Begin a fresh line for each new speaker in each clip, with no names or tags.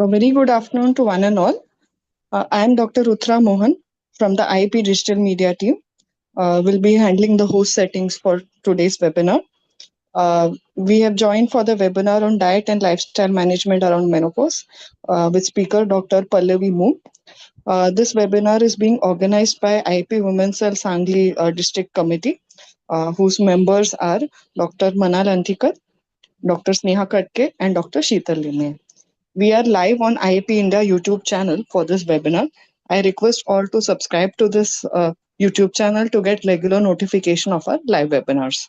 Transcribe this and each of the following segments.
A very good afternoon to one and all. I am Dr. Rutra Mohan from the IP Digital Media team. Will be handling the host settings for today's webinar. We have joined for the webinar on diet and lifestyle management around menopause with speaker Dr. Pallavi Moon. This webinar is being organized by IP Women's Cell Sangli District Committee, whose members are Dr. Manal Antikar, Dr. Sneha Katke, and Dr. Sheetal Line. We are live on IIP India YouTube channel for this webinar. I request all to subscribe to this YouTube channel to get regular notification of our live webinars.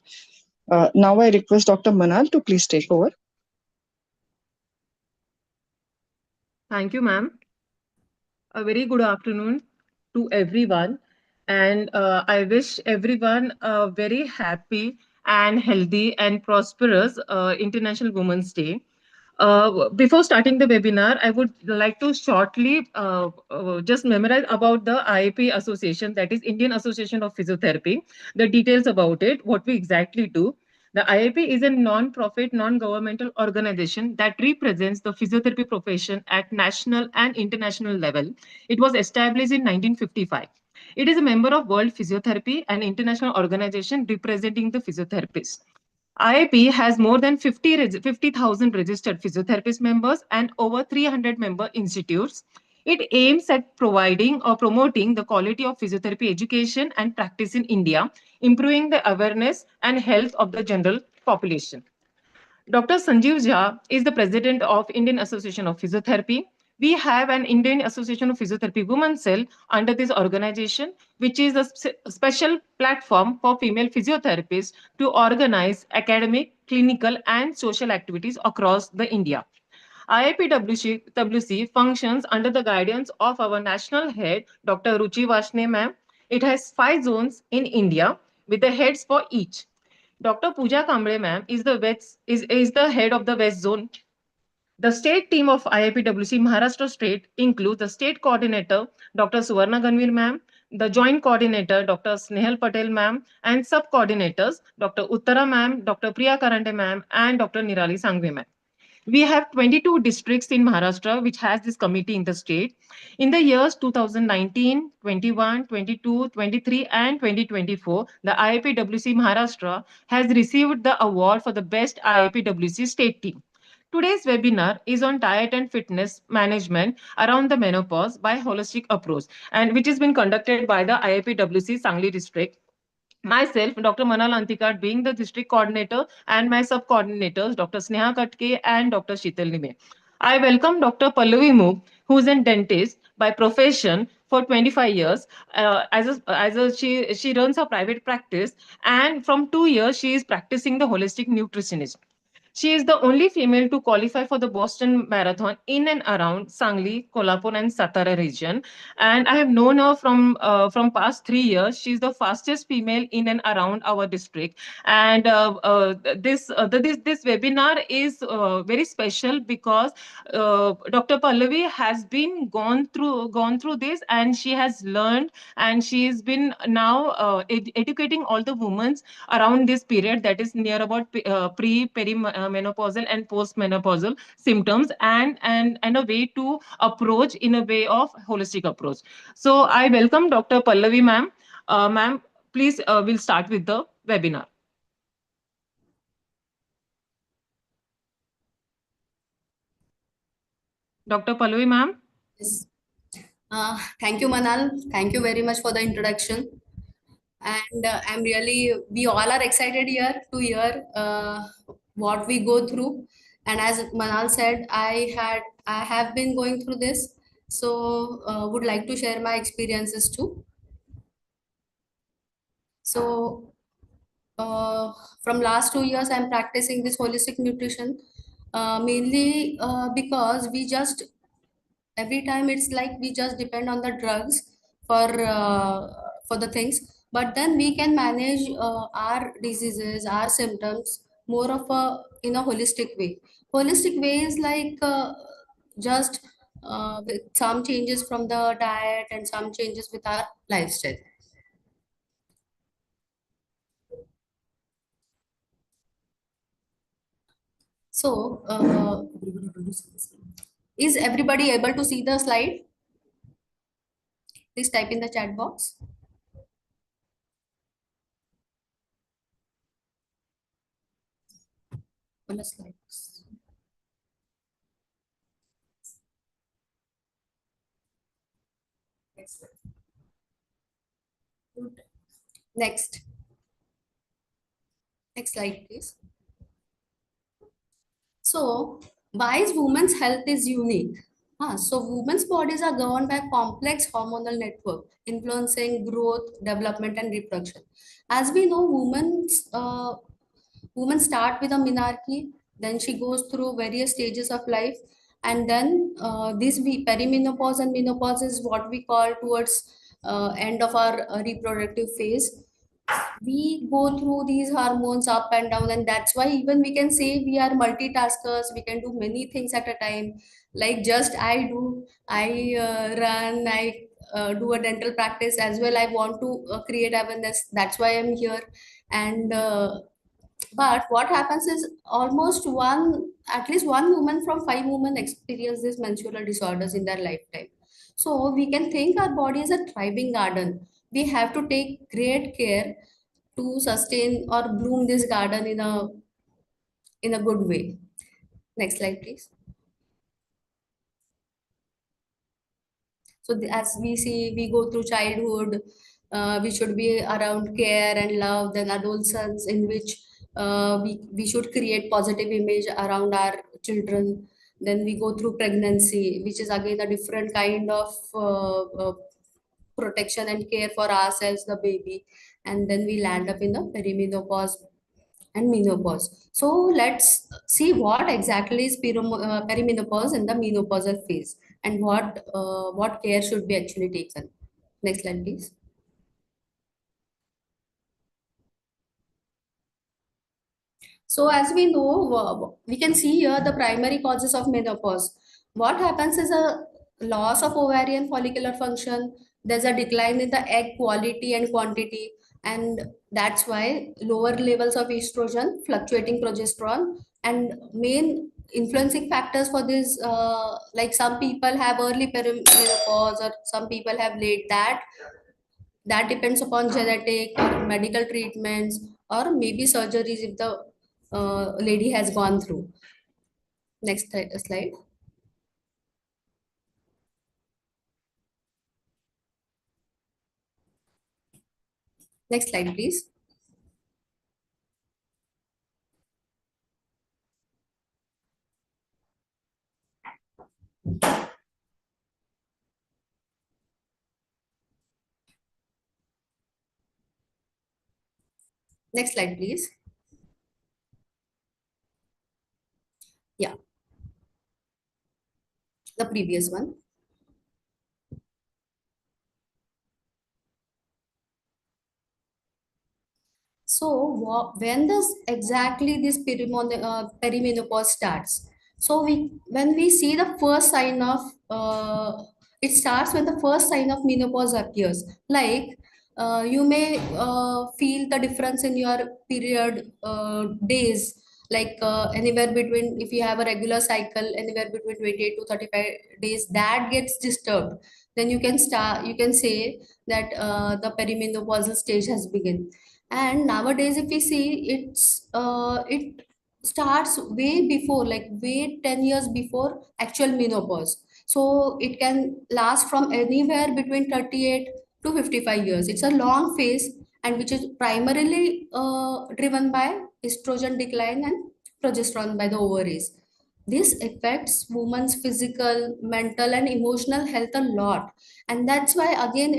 Now I request Dr. Manal to please take over.
Thank you, ma'am. A very good afternoon to everyone. And I wish everyone a very happy and healthy and prosperous International Women's Day. Before starting the webinar, I would like to shortly just memorize about the IAP Association, that is Indian Association of Physiotherapy, the details about it, what we exactly do. The IAP is a non-profit, non-governmental organization that represents the physiotherapy profession at national and international level. It was established in 1955. It is a member of World Physiotherapy, an international organization representing the physiotherapists. IIP has more than 50,000 registered physiotherapist members and over 300 member institutes. It aims at providing or promoting the quality of physiotherapy education and practice in India, improving the awareness and health of the general population. Dr. Sanjeev Jha is the president of Indian Association of Physiotherapy. We have an Indian Association of Physiotherapy Women Cell under this organization, which is a special platform for female physiotherapists to organize academic, clinical, and social activities across the India. IIPWC functions under the guidance of our national head, Dr. Ruchi Vashne ma'am. It has 5 zones in India with the heads for each. Dr. Pooja Kamble ma'am is the head of the West Zone. The state team of IIPWC Maharashtra State includes the state coordinator, Dr. Suvarna Ganvir ma'am, the joint coordinator, Dr. Snehal Patel ma'am, and sub-coordinators, Dr. Uttara ma'am, Dr. Priya Karande ma'am, and Dr. Nirali Sangvi ma'am. We have 22 districts in Maharashtra which has this committee in the state. In the years 2019, 21, 22, 23, and 2024, the IIPWC Maharashtra has received the award for the best IIPWC state team. Today's webinar is on diet and fitness management around the menopause by holistic approach, and which has been conducted by the IIPWC Sangli district. Myself, Dr. Manal Antikar, being the district coordinator, and my sub-coordinators, Dr. Sneha Katke and Dr. Sheetal Nime. I welcome Dr. Pallavi Moog, who is a dentist by profession for 25 years. She runs a private practice, and from 2 years, she is practicing the holistic nutritionist. She is the only female to qualify for the Boston Marathon in and around Sangli, Kolhapur, and Satara region. And I have known her from past 3 years. She's the fastest female in and around our district. And this webinar is very special because Dr. Pallavi has been gone through this, and she has learned, and she has been now educating all the women around this period, that is near about pre-perimenopausal and post-menopausal symptoms, and a way to approach in a way of holistic approach. So I welcome Dr. Pallavi ma'am. Ma'am, please, we'll start with the webinar. Dr. Pallavi ma'am.
Yes. Thank you, Manal. Thank you very much for the introduction. And we all are excited here to hear what we go through. And as Manal said, I have been going through this, so would like to share my experiences too. So from last 2 years, I'm practicing this holistic nutrition, mainly because we just every time it's like we just depend on the drugs for the things, but then we can manage our diseases, our symptoms more of a in a holistic way is like just with some changes from the diet and some changes with our lifestyle. So Is everybody able to see the slide? Please type in the chat box. On the slides. Good. Next. Next slide, please. So, why is women's health is unique? So women's bodies are governed by complex hormonal network influencing growth, development, and reproduction. As we know, women start with a menarche, then she goes through various stages of life, and then this we perimenopause and menopause is what we call towards end of our reproductive phase. We go through these hormones up and down, and that's why even we can say we are multitaskers. We can do many things at a time. Like just I run, I do a dental practice as well. I want to create awareness. That's why I'm here. And but what happens is almost at least one woman from five women experience these menstrual disorders in their lifetime. So we can think our body is a thriving garden. We have to take great care to sustain or bloom this garden in a good way. Next slide, please. So as we see, we go through childhood. We should be around care and love. Then adolescence, in which we should create positive image around our children. Then we go through pregnancy, which is again a different kind of protection and care for ourselves, the baby. And then we land up in the perimenopause and menopause. So let's see what exactly is perimenopause and the menopausal phase, and what care should be actually taken. Next slide, please. So as we know, we can see here the primary causes of menopause. What happens is a loss of ovarian follicular function. There's a decline in the egg quality and quantity, and that's why lower levels of estrogen, fluctuating progesterone, and main influencing factors for this, like some people have early perimenopause or some people have late. That depends upon genetic or medical treatments or maybe surgeries if the lady has gone through. Next slide. Next slide, please. Next slide, please. Yeah, the previous one. So when does exactly this perimenopause starts? So when we see the first sign of it starts when the first sign of menopause appears. Like you may feel the difference in your period days, like anywhere between, if you have a regular cycle, anywhere between 28 to 35 days that gets disturbed, then you can say that the perimenopausal stage has begun. And nowadays if we see, it starts way before, like way 10 years before actual menopause. So it can last from anywhere between 38 to 55 years. It's a long phase, and which is primarily driven by estrogen decline and progesterone by the ovaries. This affects women's physical, mental, and emotional health a lot, and that's why again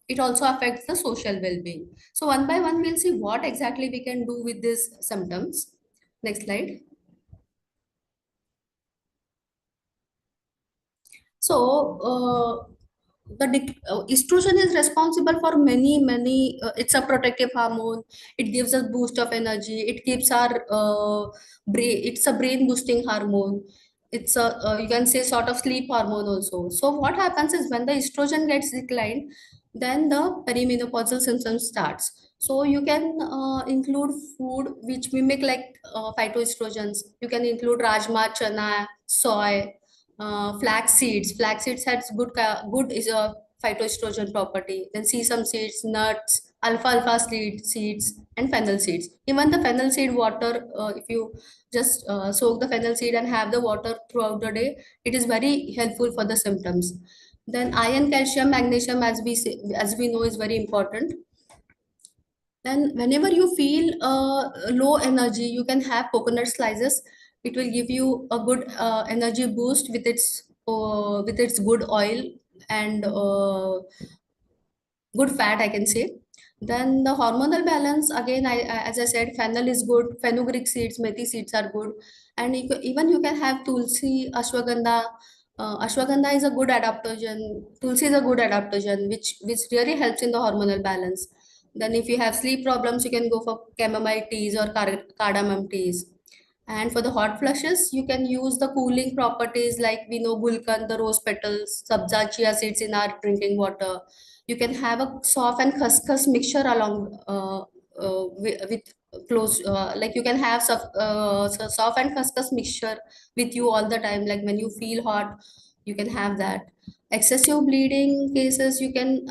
it also affects the social well-being. So one by one, we'll see what exactly we can do with these symptoms. Next slide. So estrogen is responsible for many. It's a protective hormone. It gives us boost of energy. It keeps our brain. It's a brain boosting hormone. It's a you can say sort of sleep hormone also. So what happens is when the estrogen gets declined, then the perimenopausal symptoms starts. So you can include food which mimic like phytoestrogens. You can include rajma, chana, soy, flax seeds. Flax seeds has good is a phytoestrogen property. Then sesame seeds, nuts, alfalfa seeds, and fennel seeds. Even the fennel seed water, if you just soak the fennel seed and have the water throughout the day, it is very helpful for the symptoms. Then iron, calcium, magnesium, as we know, is very important. Then, whenever you feel low energy, you can have coconut slices. It will give you a good energy boost with its good oil and good fat, I can say. Then the hormonal balance again, as I said, fennel is good, fenugreek seeds, methi seeds are good. And even you can have tulsi, ashwagandha. Ashwagandha is a good adaptogen. Tulsi is a good adaptogen which really helps in the hormonal balance. Then if you have sleep problems, you can go for chamomile teas or cardamom teas. And for the hot flushes, you can use the cooling properties like we know gulkan, the rose petals, sabza chia seeds in our drinking water. You can have a soft and khaskhas mixture along with close, like you can have soft and khaskhas mixture with you all the time. Like when you feel hot, you can have that. Excessive bleeding cases, you can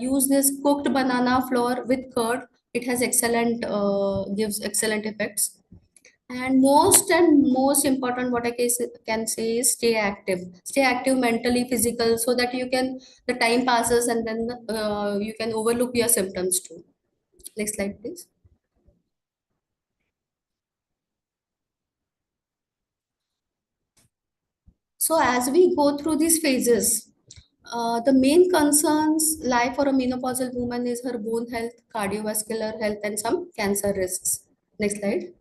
use this cooked banana flour with curd. It has gives excellent effects. And most important, what can say is stay active. Stay active mentally, physical, so that the time passes and then you can overlook your symptoms too. Next slide, please. So as we go through these phases, the main concerns lie for a menopausal woman is her bone health, cardiovascular health, and some cancer risks. Next slide.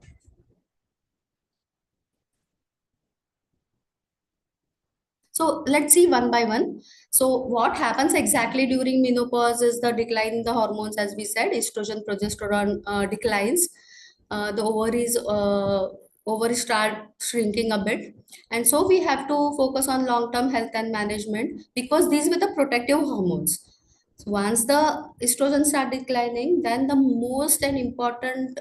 So let's see one by one. So what happens exactly during menopause is the decline in the hormones, as we said, estrogen, progesterone declines. The ovaries start shrinking a bit, and so we have to focus on long-term health and management because these were the protective hormones. So once the estrogen start declining, then the most and important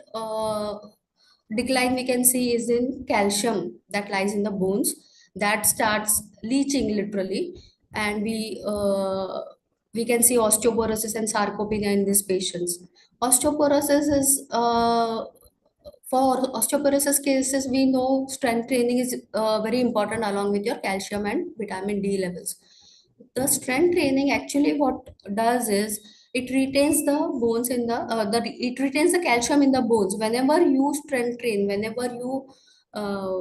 decline we can see is in calcium that lies in the bones, that starts leaching literally. And we can see osteoporosis and sarcopenia in these patients. Osteoporosis is For osteoporosis cases, we know strength training is very important along with your calcium and vitamin D levels. The strength training actually what does is it retains the bones in the it retains the calcium in the bones. Whenever you strength train, whenever you uh,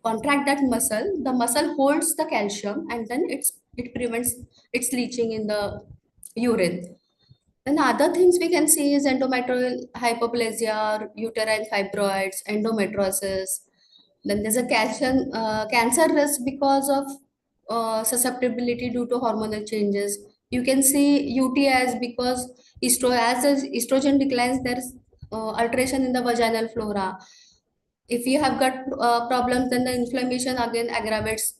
contract that muscle, the muscle holds the calcium and then it prevents its leaching in the urine. Then other things we can see is endometrial hyperplasia, uterine fibroids, endometriosis. Then there's a cancer risk because of susceptibility due to hormonal changes. You can see UTIs because as the estrogen declines, there's alteration in the vaginal flora. If you have got problems, then the inflammation again aggravates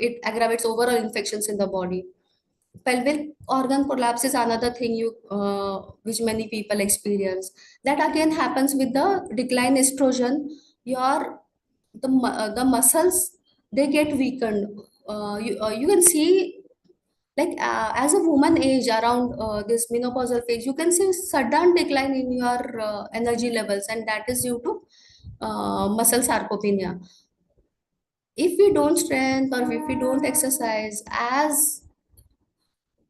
it aggravates overall infections in the body. Pelvic organ collapse is another thing which many people experience. That again happens with the decline estrogen. Your the muscles, they get weakened. You can see like as a woman age around this menopausal phase, you can see sudden decline in your energy levels, and that is due to muscle sarcopenia. If we don't strength or if we don't exercise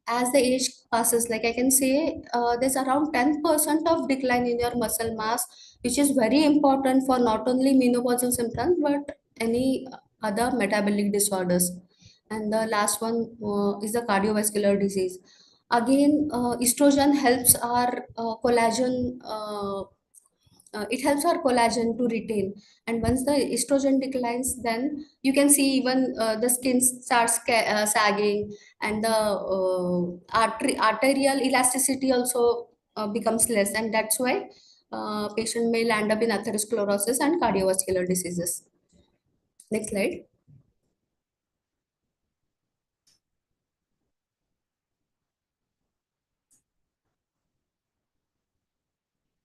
as the age passes, like I can say, there's around 10% of decline in your muscle mass, which is very important for not only menopausal symptoms but any other metabolic disorders. And the last one is the cardiovascular disease. Again, estrogen helps our it helps our collagen to retain. And once the estrogen declines, then you can see even the skin starts sagging, and the arterial elasticity also becomes less, and that's why patient may land up in atherosclerosis and cardiovascular diseases. Next slide.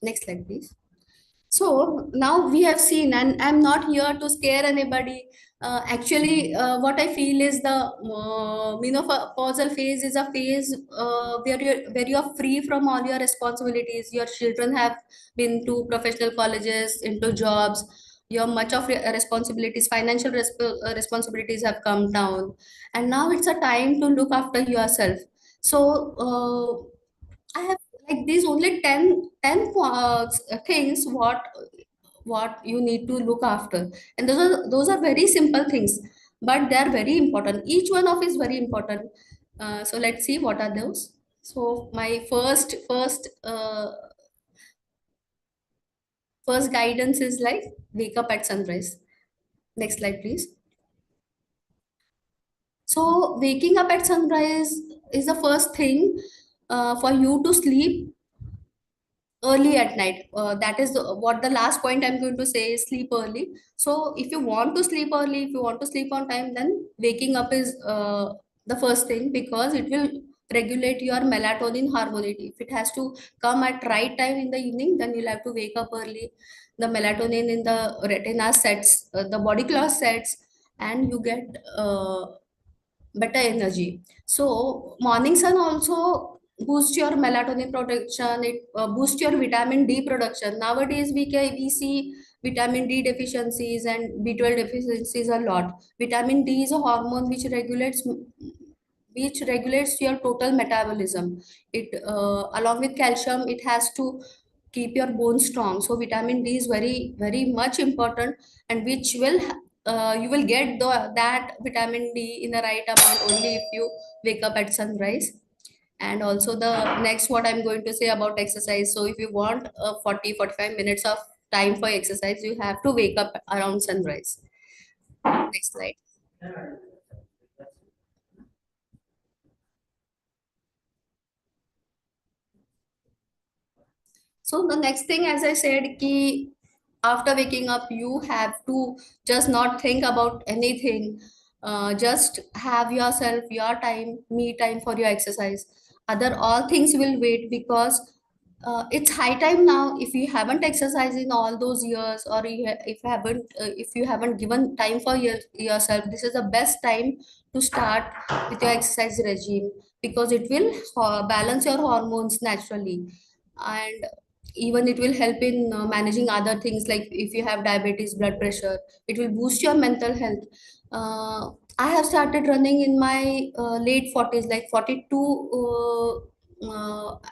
Next slide, please. So now we have seen, and I'm not here to scare anybody. What I feel is the menopausal phase is a phase where you are free from all your responsibilities. Your children have been to professional colleges, into jobs. Your much of your responsibilities, financial responsibilities have come down, and now it's a time to look after yourself. So I have like these only 10 things what you need to look after, and those are very simple things, but they are very important. Each one of is very important. So let's see what are those. So my first guidance is like wake up at sunrise. Next slide, please. So waking up at sunrise is the first thing for you to sleep early at night. That is what the last point I'm going to say is sleep early. So if you want to sleep early, if you want to sleep on time, then waking up is the first thing, because it will regulate your melatonin hormone. If it has to come at right time in the evening, then you'll have to wake up early. The melatonin in the retina sets, the body clock sets, and you get better energy. So morning sun also boosts your melatonin production. It boosts your vitamin D production. Nowadays we see vitamin D deficiencies and B12 deficiencies a lot. Vitamin D is a hormone which regulates your total metabolism. It along with calcium, it has to keep your bones strong. So vitamin D is very much important, and which will you will get that vitamin D in the right amount only if you wake up at sunrise. And also the next what I'm going to say about exercise. So if you want 40-45 minutes of time for exercise, you have to wake up around sunrise. Next slide. So the next thing, as I said, ki after waking up, you have to just not think about anything. Just have yourself, your time, me time for your exercise. Other all things will wait, because it's high time now. If you haven't exercised in all those years, or if you haven't given time for yourself, this is the best time to start with your exercise regime, because it will balance your hormones naturally. And even it will help in managing other things, like if you have diabetes, blood pressure. It will boost your mental health. I have started running in my late 40s, like 42.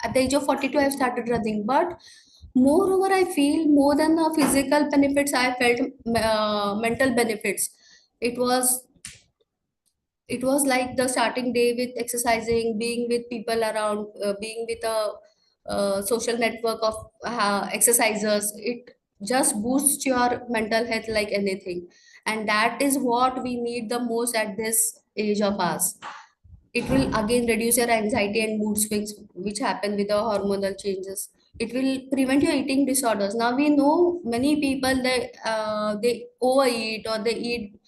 At the age of 42 I have started running, but moreover I feel more than the physical benefits, I felt mental benefits. It was it was like the starting day with exercising, being with people around, being with a social network of exercisers. It just boosts your mental health like anything, and that is what we need the most at this age of ours. It will again reduce your anxiety and mood swings which happen with the hormonal changes. It will prevent your eating disorders. Now we know many people, they overeat, or they eat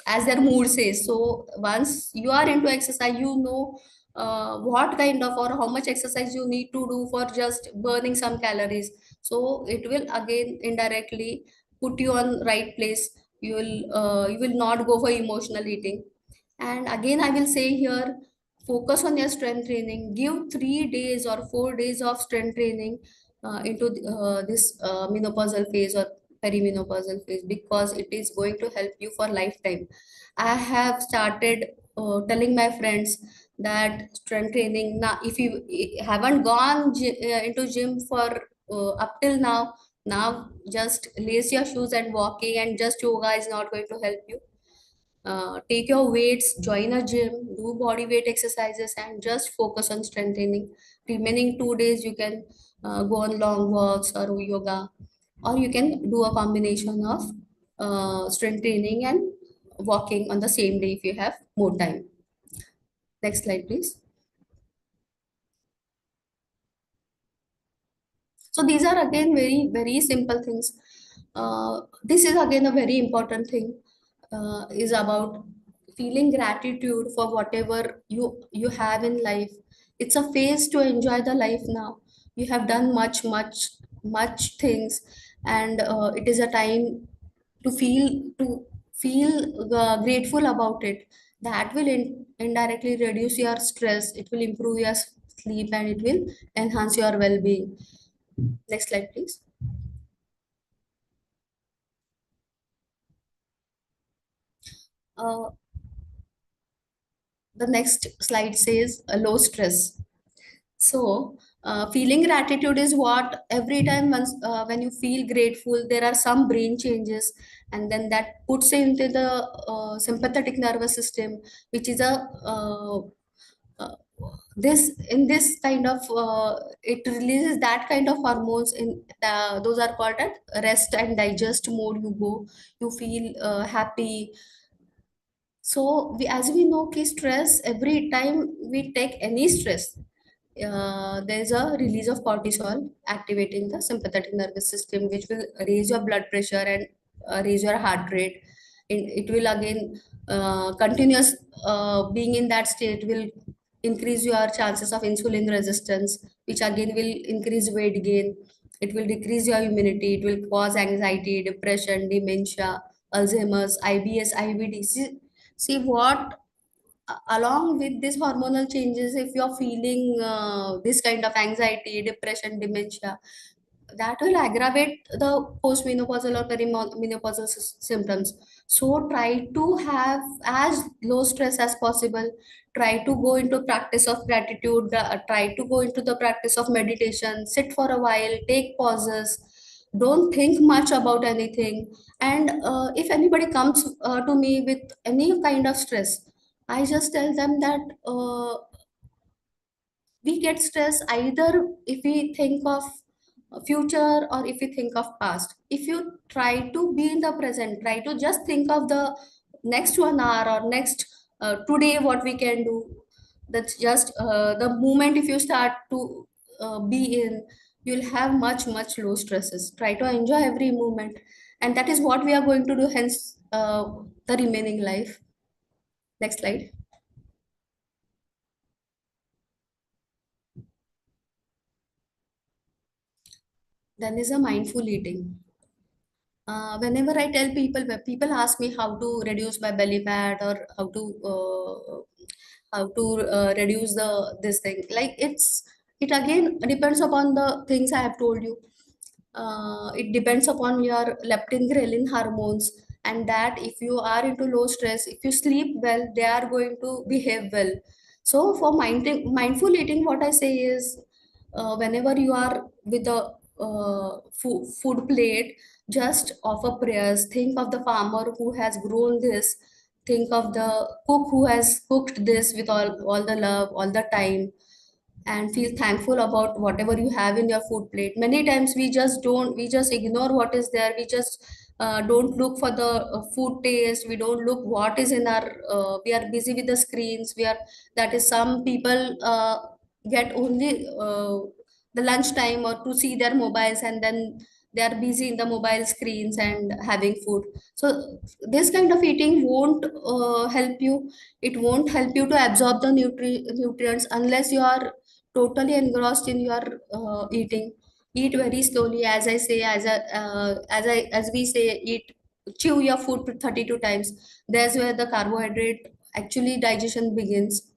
as their mood says. So once you are into exercise, you know what kind of or how much exercise you need to do for just burning some calories. So it will again indirectly put you on right place. You will not go for emotional eating. And again, I will say here, focus on your strength training. Give 3 days or 4 days of strength training into this menopausal phase or perimenopausal phase, because it is going to help you for lifetime. I have started telling my friends that strength training now, if you haven't gone into gym for up till now just lace your shoes and walking and just yoga is not going to help you. Take your weights, join a gym, do body weight exercises, and just focus on strengthening. Remaining 2 days, you can go on long walks or yoga, or you can do a combination of strength training and walking on the same day if you have more time. Next slide, please. So these are again very simple things. This is again a very important thing, is about feeling gratitude for whatever you have in life. It's a phase to enjoy the life now. you have done much things, and it is a time to feel grateful about it. That will indirectly reduce your stress, it will improve your sleep, and it will enhance your well-being. Next slide, please. uh, the next slide says low stress. So, feeling gratitude is what every time once, when you feel grateful, there are some brain changes, and then that puts into the sympathetic nervous system, which is a uh, this in this kind of it releases that kind of hormones in those are called at rest and digest mode. You go, you feel happy. So we, as we know, ki stress, every time we take any stress, there's a release of cortisol activating the sympathetic nervous system, which will raise your blood pressure and raise your heart rate. It will again continuous being in that state will increase your chances of insulin resistance, which again will increase weight gain. It will decrease your immunity. It will cause anxiety, depression, dementia, Alzheimer's, IBS, IBD. See what along with these hormonal changes, if you're feeling this kind of anxiety, depression, dementia, that will aggravate the postmenopausal or perimenopausal symptoms. So try to have as low stress as possible. Try to go into practice of gratitude. Try to go into the practice of meditation. Sit for a while. Take pauses. Don't think much about anything. And if anybody comes to me with any kind of stress, I just tell them that we get stressed either if we think of future or if we think of past. If you try to be in the present, try to just think of the next 1 hour or next today what we can do. That's just the moment. If you start to be in, you'll have much low stresses. Try to enjoy every moment, and that is what we are going to do hence the remaining life. Next slide. Then is a mindful eating. Whenever I tell people, when people ask me how to reduce my belly fat or how to reduce the this thing, like it again depends upon the things I have told you. It depends upon your leptin ghrelin hormones, and that if you are into low stress, if you sleep well, they are going to behave well. So for mindful eating, what I say is, whenever you are with a food plate, just offer prayers. Think of the farmer who has grown this. Think of the cook who has cooked this with all the love, all the time, and feel thankful about whatever you have in your food plate. Many times we just ignore what is there. We just don't look for the food taste. We don't look what is in our we are busy with the screens. We are That is, some people get only the lunchtime or to see their mobiles, and then they are busy in the mobile screens and having food. So this kind of eating won't help you. It won't help you to absorb the nutrients unless you are totally engrossed in your eating. Eat very slowly, as I say, as we say, eat, chew your food 32 times. That's where the carbohydrate actually digestion begins.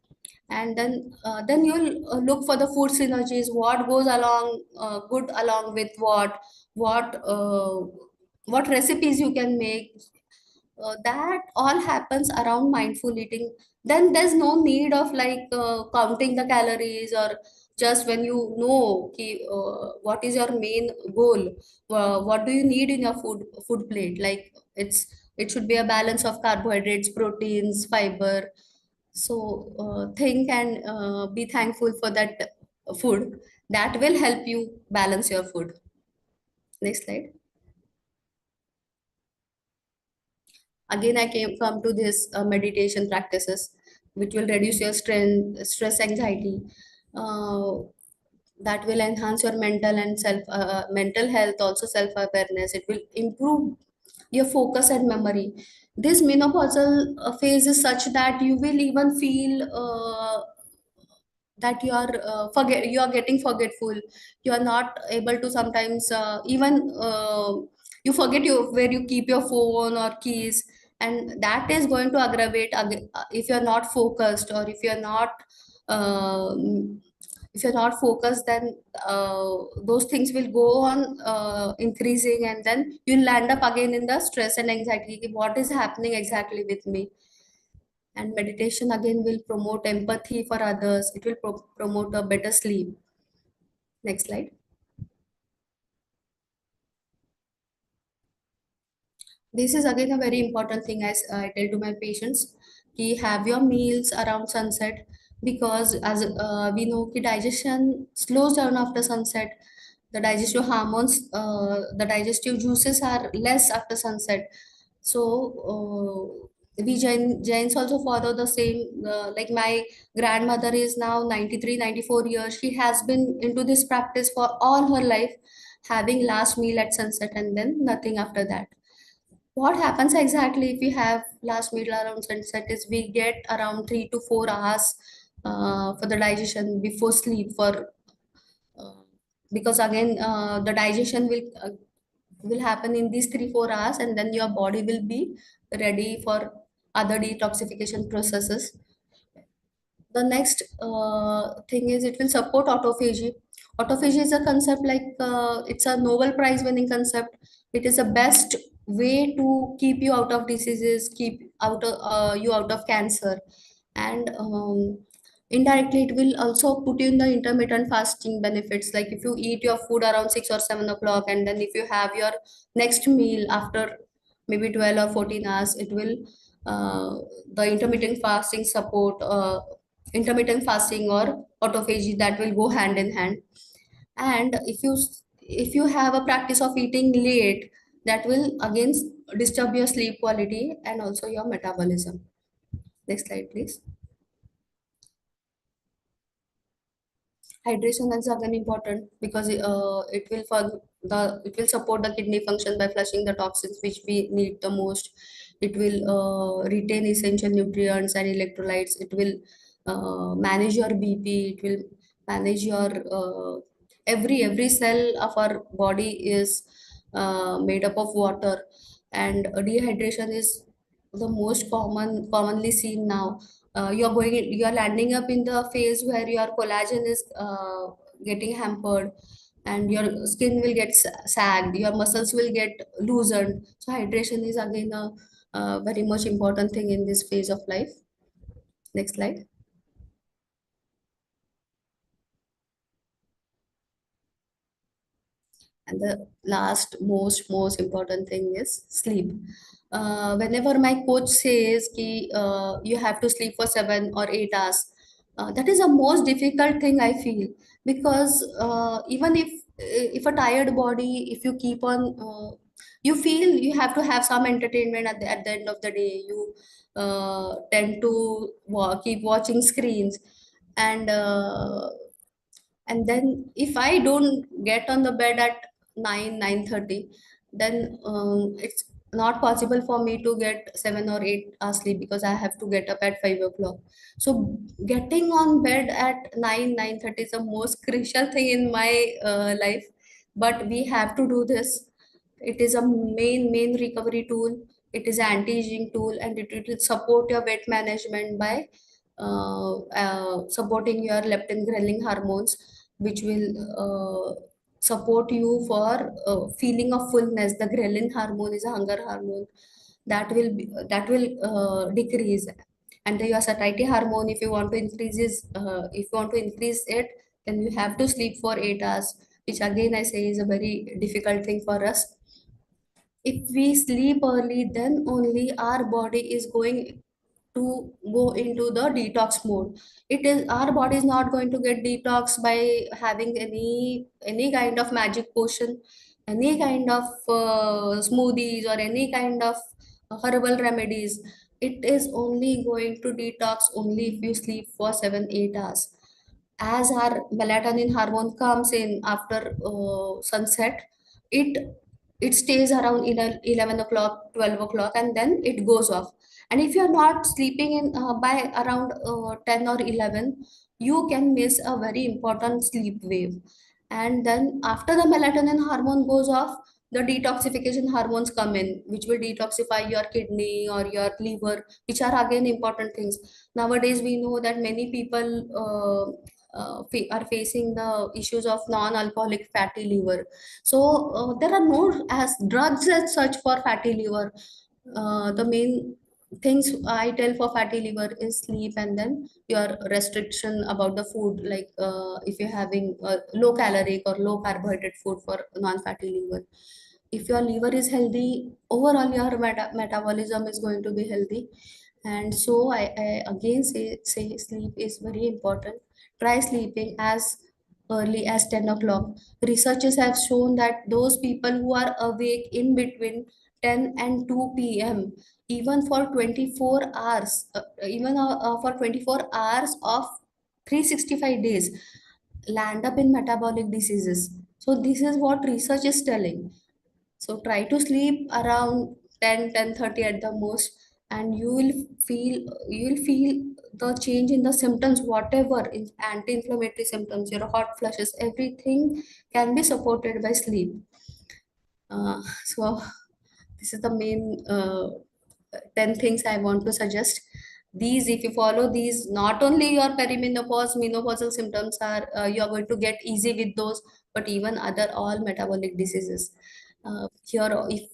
And then you'll look for the food synergies, what goes along good along with what recipes you can make. That all happens around mindful eating. Then there's no need of like counting the calories, or just when you know ki, what is your main goal, what do you need in your food plate. Like it should be a balance of carbohydrates, proteins, fiber. So think and be thankful for that food. That will help you balance your food. Next slide. Again, I came come to this meditation practices, which will reduce your stress, anxiety. uh, that will enhance your mental health, also self awareness. It will improve your focus and memory. This menopausal phase is such that you will even feel that you are getting forgetful. You are not able to sometimes even you forget where you keep your phone or keys, and that is going to aggravate if you are not focused, or um, if you're not focused, then those things will go on increasing, and then you'll land up again in the stress and anxiety. What is happening exactly with me? And meditation again will promote empathy for others. It will promote a better sleep. Next slide. This is again a very important thing, as I tell to my patients, ki have your meals around sunset, because as we know ki digestion slows down after sunset. The digestive hormones, the digestive juices are less after sunset. So we Jains also follow the same. Like my grandmother is now 93, 94 years. She has been into this practice for all her life, having last meal at sunset and then nothing after that. What happens exactly if we have last meal around sunset is we get around 3 to 4 hours for the digestion before sleep, for uh, because again the digestion will happen in these 3 4 hours, and then your body will be ready for other detoxification processes. The next thing is it will support autophagy. Autophagy is a concept like it's a Nobel Prize winning concept. It is the best way to keep you out of diseases, keep you out of cancer, and indirectly it will also put you in the intermittent fasting benefits. Like if you eat your food around 6 or 7 o'clock, and then if you have your next meal after maybe 12 or 14 hours, it will uh, the intermittent fasting or autophagy, that will go hand in hand. And if you have a practice of eating late, that will again disturb your sleep quality and also your metabolism. Next slide, please. Hydration is again important because it will support the kidney function by flushing the toxins which we need the most. It will retain essential nutrients and electrolytes. It will manage your BP. It will manage your every cell of our body is made up of water, and dehydration is the most commonly seen now. You're landing up in the phase where your collagen is getting hampered, and your skin will get sagged, your muscles will get loosened. So hydration is again a very much important thing in this phase of life. Next slide. And the last most important thing is sleep. Whenever my coach says ki you have to sleep for 7 or 8 hours, that is the most difficult thing I feel, because even if a tired body, if you keep on you feel you have to have some entertainment at the end of the day. You tend to keep watching screens, and then if I don't get on the bed at 9 9:30, then it's not possible for me to get 7 or 8 hours sleep, because I have to get up at 5 o'clock. So getting on bed at 9 9:30 is the most crucial thing in my life, but we have to do this. It is a main recovery tool. It is an anti-aging tool, and it will support your weight management by supporting your leptin ghrelin hormones, which will support you for feeling of fullness. The ghrelin hormone is a hunger hormone that will decrease, and your satiety hormone, if you want to increase it, then you have to sleep for 8 hours, which again I say is a very difficult thing for us. If we sleep early, then only our body is going to go into the detox mode. It is our body is not going to get detox by having any kind of magic potion, any kind of smoothies, or any kind of herbal remedies. It is only going to detox only if you sleep for 7 8 hours. As our melatonin hormone comes in after sunset, it it stays around 11 o'clock, 12 o'clock, and then it goes off. And if you're not sleeping in by around 10 or 11, you can miss a very important sleep wave. And then after the melatonin hormone goes off, the detoxification hormones come in, which will detoxify your kidney or your liver, which are again important things. Nowadays, we know that many people are facing the issues of non-alcoholic fatty liver. So there are no as drugs as such for fatty liver. The main things I tell for fatty liver is sleep, and then your restriction about the food, like if you're having low caloric or low carbohydrate food for non-fatty liver. If your liver is healthy, overall your metabolism is going to be healthy. And so I again say sleep is very important. Try sleeping as early as 10 o'clock. Researchers have shown that those people who are awake in between 10 and 2 p.m., even for 24 hours, for 24 hours of 365 days, land up in metabolic diseases. So this is what research is telling. So try to sleep around 10:30 at the most, and you will feel the change in the symptoms, whatever in anti-inflammatory symptoms, your hot flushes, everything can be supported by sleep. So this is the main 10 things I want to suggest. These, if you follow these, not only your perimenopause, menopausal symptoms are you are going to get easy with those, but even other all metabolic diseases. Here, if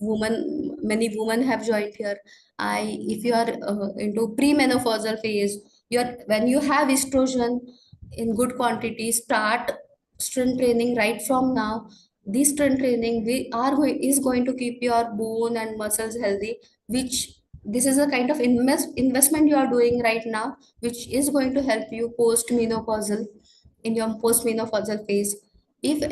many women have joined here. If you are into premenopausal phase, when you have estrogen in good quantity, start strength training right from now. This strength training is going to keep your bone and muscles healthy, which this is a kind of investment you are doing right now, which is going to help you post menopausal, in your post menopausal phase. If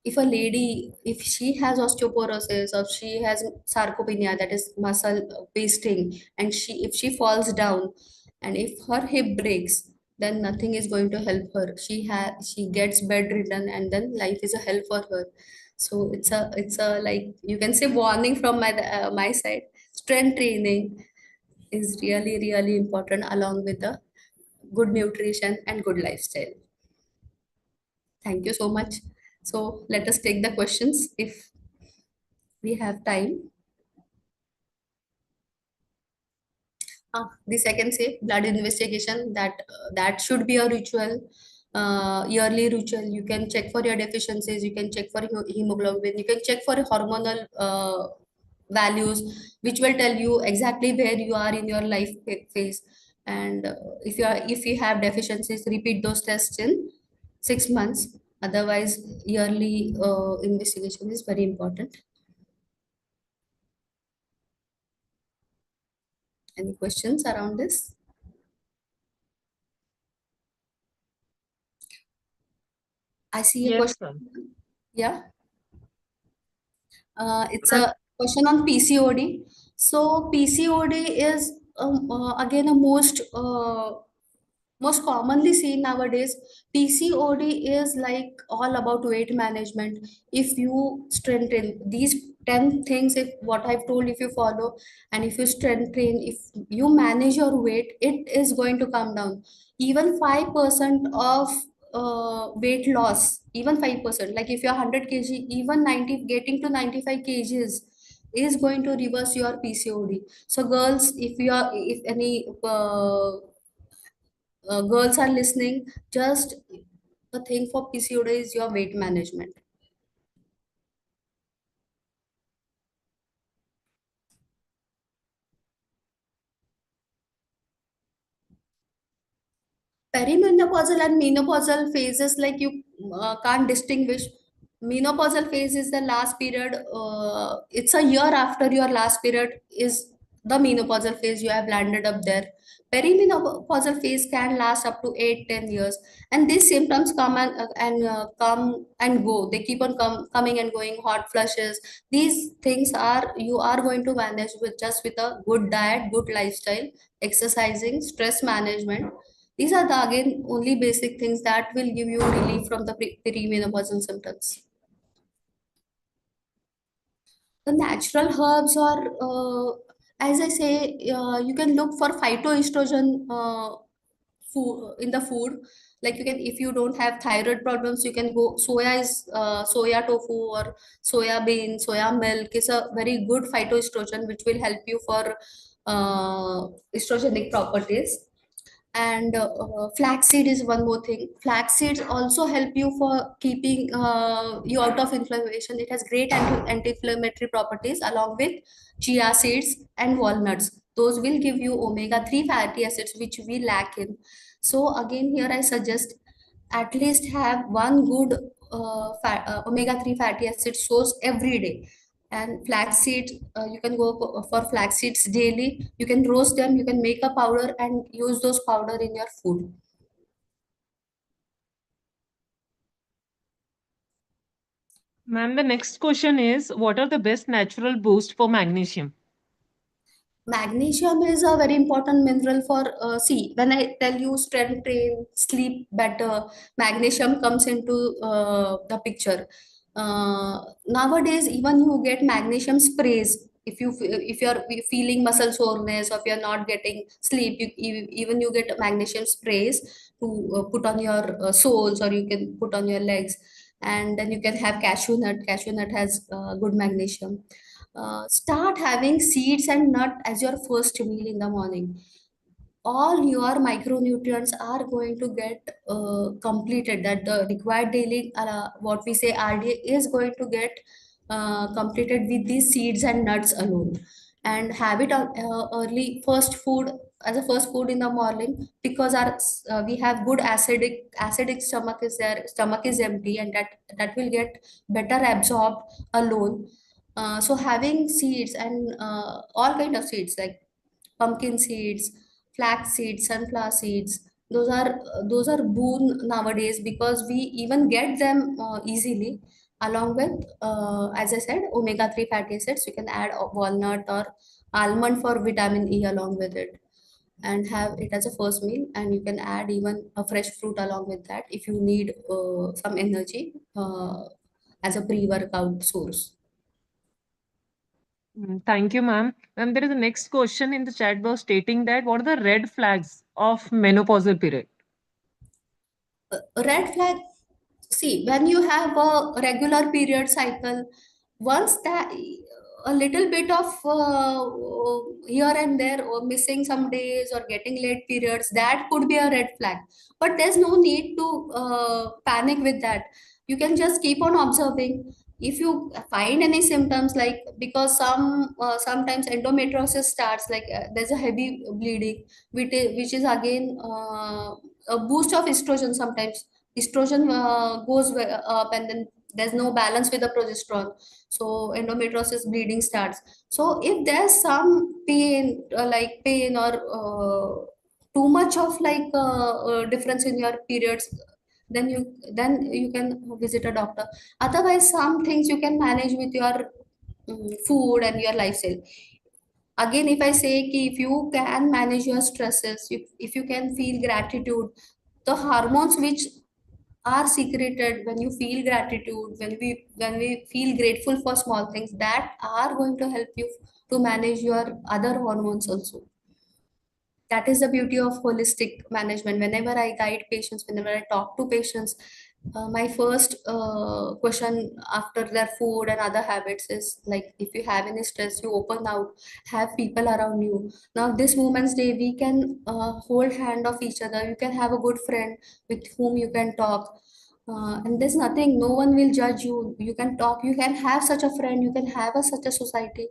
if a lady, if she has osteoporosis or she has sarcopenia, that is muscle wasting, and if she falls down and if her hip breaks, then nothing is going to help her. She gets bedridden, and then life is a hell for her. So it's a like, you can say, warning from my side. Strength training is really really important, along with the good nutrition and good lifestyle. Thank you so much. So let us take the questions if we have time. This I can say, blood investigation, that should be a ritual, yearly ritual. You can check for your deficiencies, you can check for hemoglobin, you can check for hormonal values, which will tell you exactly where you are in your life phase. And if you have deficiencies, repeat those tests in 6 months. Otherwise, yearly investigation is very important. Any questions around this? I see a
Yes,
question.
ma'am.
Yeah. It's
Right.
a question on PCOD. So PCOD is again a most commonly seen nowadays. PCOD is like all about weight management. If you strengthen these 10 things, if what I've told, if you follow, and if you strengthen, if you manage your weight, it is going to come down. Even 5% of weight loss, even 5%, like if you're 100 kg, even 90, getting to 95 kgs is going to reverse your PCOD. So girls, if any girls are listening, just the thing for PCOD is your weight management. Perimenopausal and menopausal phases, like you can't distinguish. Menopausal phase is the last period. It's a year after your last period is the menopausal phase. You have landed up there. Perimenopausal phase can last up to 8-10 years, and these symptoms come and go. They keep on coming and going. Hot flushes. These things are you are going to manage with just with a good diet, good lifestyle, exercising, stress management. These are the again only basic things that will give you relief from the perimenopausal symptoms. The natural herbs are, as I say, you can look for phytoestrogen food in the food. Like you can, if you don't have thyroid problems, you can go soya tofu or soya bean. Soya milk is a very good phytoestrogen which will help you for estrogenic properties. And flaxseed is one more thing. Flax seeds also help you for keeping you out of inflammation. It has great anti-inflammatory properties, along with chia seeds and walnuts. Those will give you omega-3 fatty acids which we lack in. So again, here I suggest at least have one good omega-3 fatty acid source every day. And flax seeds, you can go for flax seeds daily. You can roast them, you can make a powder and use those powder in your food.
Ma'am, the next question is, what are the best natural boost for magnesium?
Magnesium is a very important mineral for, see, when I tell you strength train, sleep better, magnesium comes into the picture. Nowadays, even you get magnesium sprays. If you're feeling muscle soreness, or if you're not getting sleep, even you get magnesium sprays to put on your soles, or you can put on your legs. And then you can have cashew nut. Cashew nut has good magnesium. Start having seeds and nut as your first meal in the morning. All your micronutrients are going to get completed. That the required daily, what we say RDA, is going to get completed with these seeds and nuts alone. And have it early first food, as a first food in the morning, because our we have good acidic stomach is there. Stomach is empty, and that will get better absorbed alone. So having seeds and all kind of seeds like pumpkin seeds, flax seeds, sunflower seeds, those are boon nowadays, because we even get them easily. Along with, as I said, omega-3 fatty acids, you can add walnut or almond for vitamin E along with it, and have it as a first meal. And you can add even a fresh fruit along with that if you need some energy as a pre-workout source.
Thank you, ma'am. Ma'am, there is a next question in the chat box stating that what are the red flags of menopausal period?
Red flag, see, when you have a regular period cycle, once that a little bit of here and there, or missing some days, or getting late periods, that could be a red flag. But there's no need to panic with that. You can just keep on observing. If you find any symptoms, like, because sometimes endometriosis starts, like there's a heavy bleeding, which is again a boost of estrogen. Sometimes estrogen goes up, and then there's no balance with the progesterone, so endometriosis bleeding starts. So if there's some pain, like pain, or too much of like difference in your periods, then you can visit a doctor. Otherwise, some things you can manage with your food and your lifestyle. Again, if I say ki, if you can manage your stresses, if you can feel gratitude, the hormones which are secreted when you feel gratitude, when we feel grateful for small things, that are going to help you to manage your other hormones also. That is the beauty of holistic management. Whenever I guide patients, whenever I talk to patients, my first question after their food and other habits is like, if you have any stress, you open out, have people around you. Now this Women's Day, we can hold hand of each other. You can have a good friend with whom you can talk, and there's nothing, no one will judge you. You can talk, you can have such a friend, you can have such a society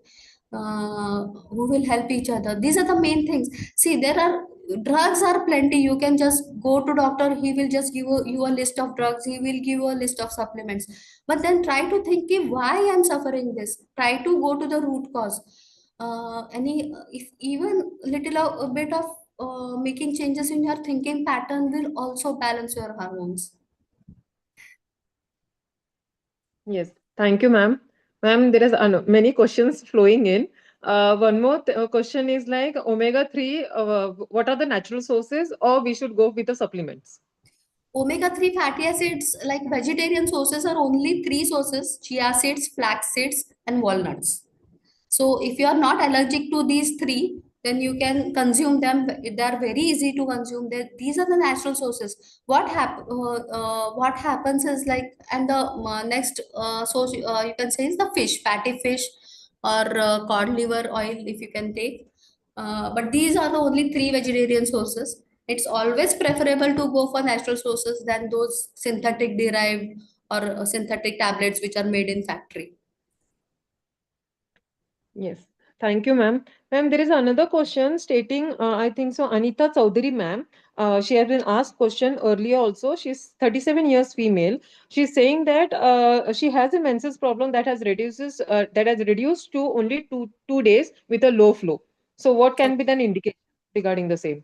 who will help each other. These are the main things. See, there are drugs are plenty. You can just go to doctor, he will just give you a list of drugs, he will give you a list of supplements. But then try to think, why I'm suffering this. Try to go to the root cause. Any if even little a bit of making changes in your thinking pattern will also balance your hormones.
Yes, thank you, ma'am. Ma'am, there is many questions flowing in. One more question is like omega-3, what are the natural sources, or we should go with the supplements?
Omega-3 fatty acids, like vegetarian sources, are only three sources: chia seeds, flax seeds, and walnuts. So if you are not allergic to these three, then you can consume them. They are very easy to consume. These are the natural sources. What happens is like, and the next source you can say is the fish, fatty fish, or cod liver oil if you can take. But these are the only three vegetarian sources. It's always preferable to go for natural sources than those synthetic derived or synthetic tablets which are made in factory.
Yes. Thank you, ma'am. Ma'am, there is another question stating, I think so, Anita Chaudhary, ma'am. She has been asked question earlier also. She's 37 years female. She's saying that she has a menses problem that has reduced to only two days with a low flow. So what can be then indication regarding the same?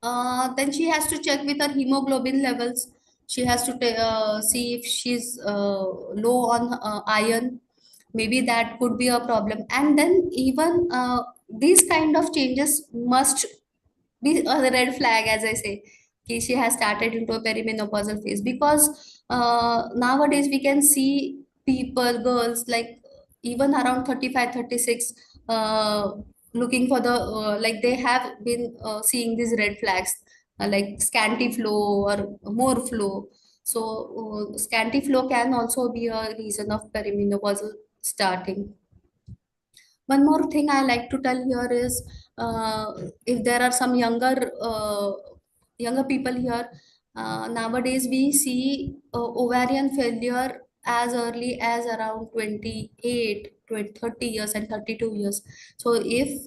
Then she has to check with her hemoglobin levels. She has to see if she's low on iron. Maybe that could be a problem. And then even these kind of changes must be a red flag, as I say. She has started into a perimenopausal phase, because nowadays we can see people, girls, like even around 35, 36, looking for the like they have been seeing these red flags, like scanty flow or more flow. So scanty flow can also be a reason of perimenopausal starting. One more thing I like to tell here is, if there are some younger people here, nowadays we see ovarian failure as early as around 28, 20, 30 years and 32 years. So if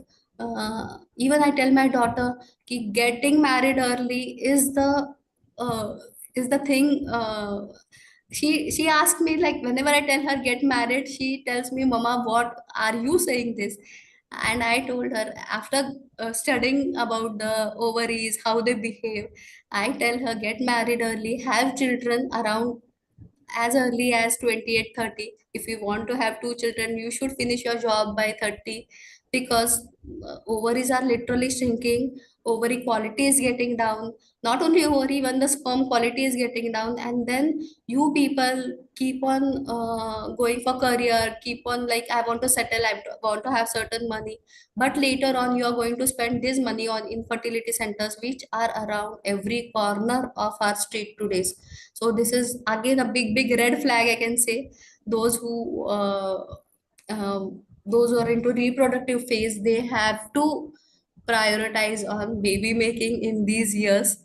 even I tell my daughter ki getting married early uh, is the thing. She asked me, like, whenever I tell her get married, she tells me, mama, what are you saying this? And I told her, after studying about the ovaries, how they behave, I tell her, get married early, have children around as early as 28, 30. If you want to have two children, you should finish your job by 30, because ovaries are literally shrinking, ovary quality is getting down. Not only ovary, even the sperm quality is getting down. And then you people keep on going for career, keep on like, I want to settle, I want to have certain money, but later on you are going to spend this money on infertility centers which are around every corner of our street today. So this is again a big red flag, I can say. Those who those who are into reproductive phase, they have to prioritize on baby making in these years.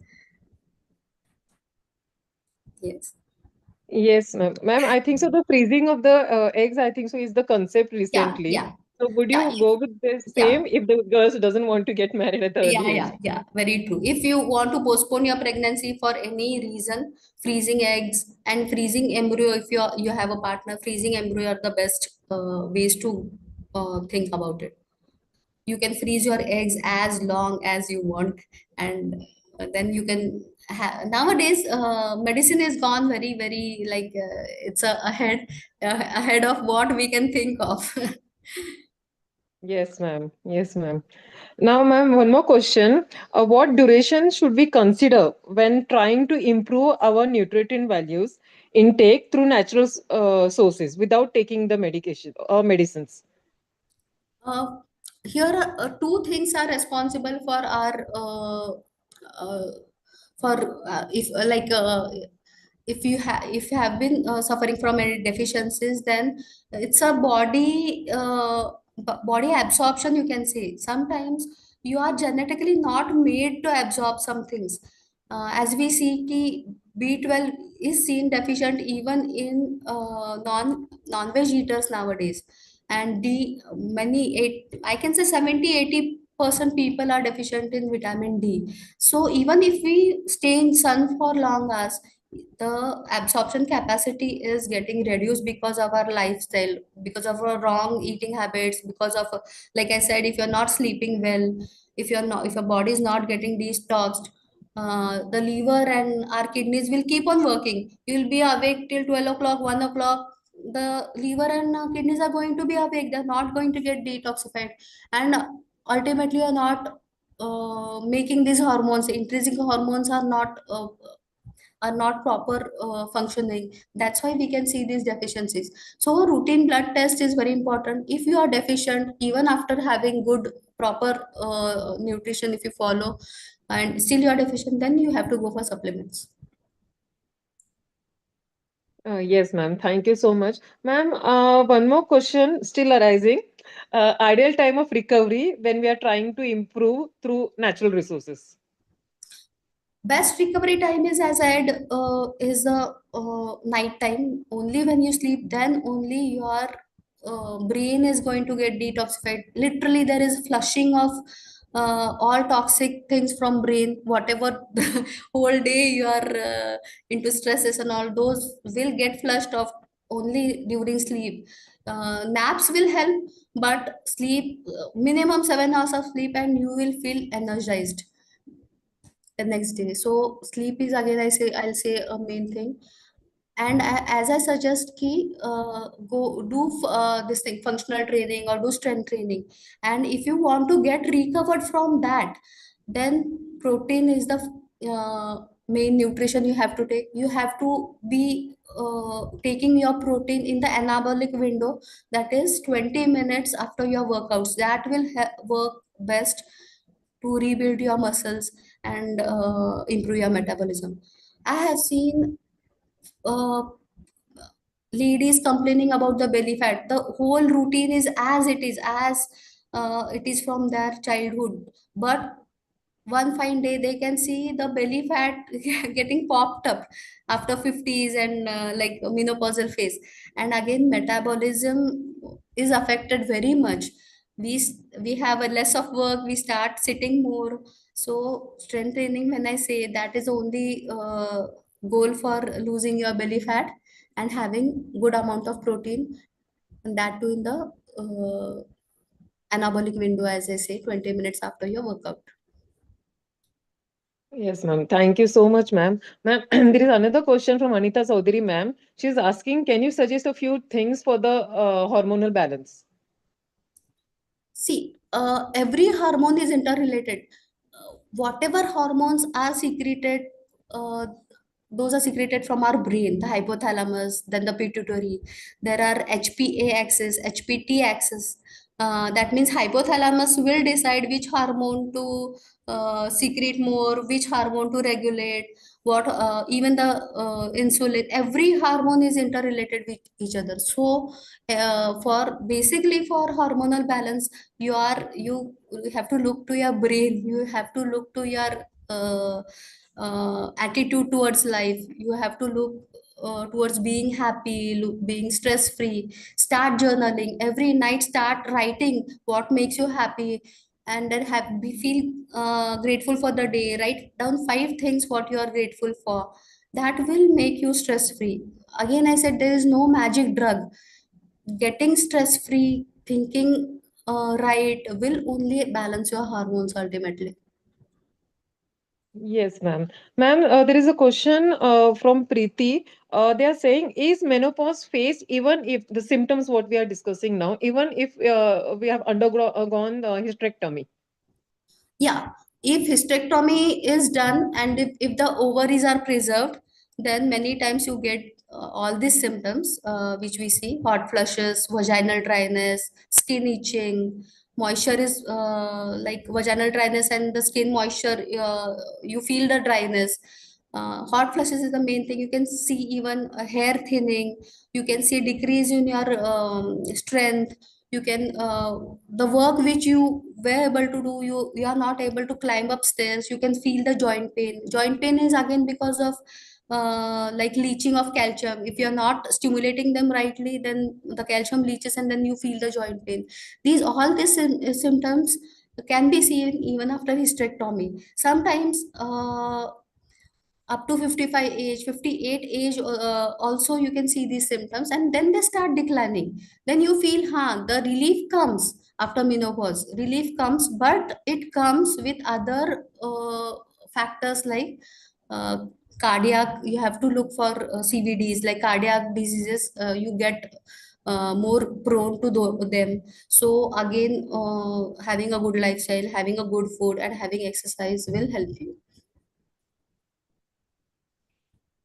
Yes.
Yes, ma'am. Ma'am, I think so. The freezing of the eggs, I think so, is the concept
Yeah,
recently.
yeah,
So would
yeah.
you go with the
Yeah,
same if the girls doesn't want to get married at the
yeah,
early age?
yeah, yeah. Very true. If you want to postpone your pregnancy for any reason, freezing eggs and freezing embryo, if you have a partner, freezing embryo are the best ways to think about it. You can freeze your eggs as long as you want, and then you can nowadays medicine is gone very like, it's ahead of what we can think of.
Yes, ma'am. Yes, ma'am. Now, ma'am, one more question. What duration should we consider when trying to improve our nutrient values intake through natural sources without taking the medication or medicines?
Uh, Here, two things are responsible for our uh, for if like if you have been suffering from any deficiencies, then it's a body absorption, you can say. Sometimes you are genetically not made to absorb some things. As we see ki B12 is seen deficient even in non-veg eaters nowadays. And the many eight, I can say 70-80% people are deficient in vitamin D. So even if we stay in sun for long hours, the absorption capacity is getting reduced because of our lifestyle, because of our wrong eating habits, because of like I said, if you're not sleeping well, if your body is not getting detoxed, the liver and our kidneys will keep on working. You'll be awake till 12 o'clock, 1 o'clock. The liver and kidneys are going to be awake. They're not going to get detoxified. And ultimately, you're not making these hormones. Intrinsic hormones are not are not proper functioning. That's why we can see these deficiencies. So routine blood test is very important. If you are deficient, even after having good proper nutrition, if you follow and still you are deficient, then you have to go for supplements.
Yes, ma'am. Thank you so much. Ma'am, one more question still arising. Ideal time of recovery when we are trying to improve through natural resources.
Best recovery time is, as I said, is the night time. Only when you sleep, then only your brain is going to get detoxified. Literally, there is flushing of all toxic things from brain. Whatever the whole day you are into stresses and all those will get flushed off only during sleep. Naps will help, but sleep minimum 7 hours of sleep, and you will feel energized the next day. So sleep is again, I'll say a main thing. And as I suggest ki go do this thing, functional training or do strength training. And if you want to get recovered from that, then protein is the main nutrition you have to take. You have to be taking your protein in the anabolic window, that is 20 minutes after your workouts. That will work best to rebuild your muscles and improve your metabolism. I have seen uh, ladies complaining about the belly fat. The whole routine is as it is from their childhood, but one fine day they can see the belly fat getting popped up after 50s and like a menopausal phase. And again, metabolism is affected very much. We have a less of work, we start sitting more. So strength training, when I say, that is only goal for losing your belly fat and having good amount of protein, and that too in the uh, anabolic window, as I say, 20 minutes after your workout.
Yes, ma'am. Thank you so much, ma'am. Ma'am, there is another question from Anita Chaudhary, ma'am. She's asking, can you suggest a few things for the hormonal balance?
See, every hormone is interrelated. Whatever hormones are secreted, uh, those are secreted from our brain, the hypothalamus, then the pituitary. There are HPA axis, HPT axis. That means hypothalamus will decide which hormone to secrete more, which hormone to regulate, what even the insulin. Every hormone is interrelated with each other. So, for basically for hormonal balance, you have to look to your brain, you have to look to your attitude towards life, you have to look towards being happy, being stress free. Start journaling every night, start writing what makes you happy, and then feel grateful for the day. Write down 5 things what you are grateful for. That will make you stress free. Again, I said there is no magic drug. Getting stress free, thinking right, will only balance your hormones ultimately.
Yes, ma'am. Ma'am, there is a question from Preeti. They are saying, is menopause phase even if the symptoms what we are discussing now, even if we have undergone hysterectomy?
Yeah, if hysterectomy is done and if the ovaries are preserved, then many times you get all these symptoms which we see: hot flushes, vaginal dryness, skin itching, moisture is like vaginal dryness and the skin moisture, you feel the dryness. Hot flushes is the main thing. You can see even hair thinning, you can see decrease in your strength. You can the work which you were able to do, you are not able to climb upstairs. You can feel the joint pain. Joint pain is again because of like leaching of calcium. If you're not stimulating them rightly, then the calcium leaches and then you feel the joint pain. These symptoms can be seen even after hysterectomy. Sometimes up to 55 age, 58 age, also you can see these symptoms, and then they start declining. Then you feel, the relief comes after menopause. Relief comes, but it comes with other factors like uh, cardiac. You have to look for CVDs, like cardiac diseases. You get more prone to them. So again, having a good lifestyle, having a good food, and having exercise will help you.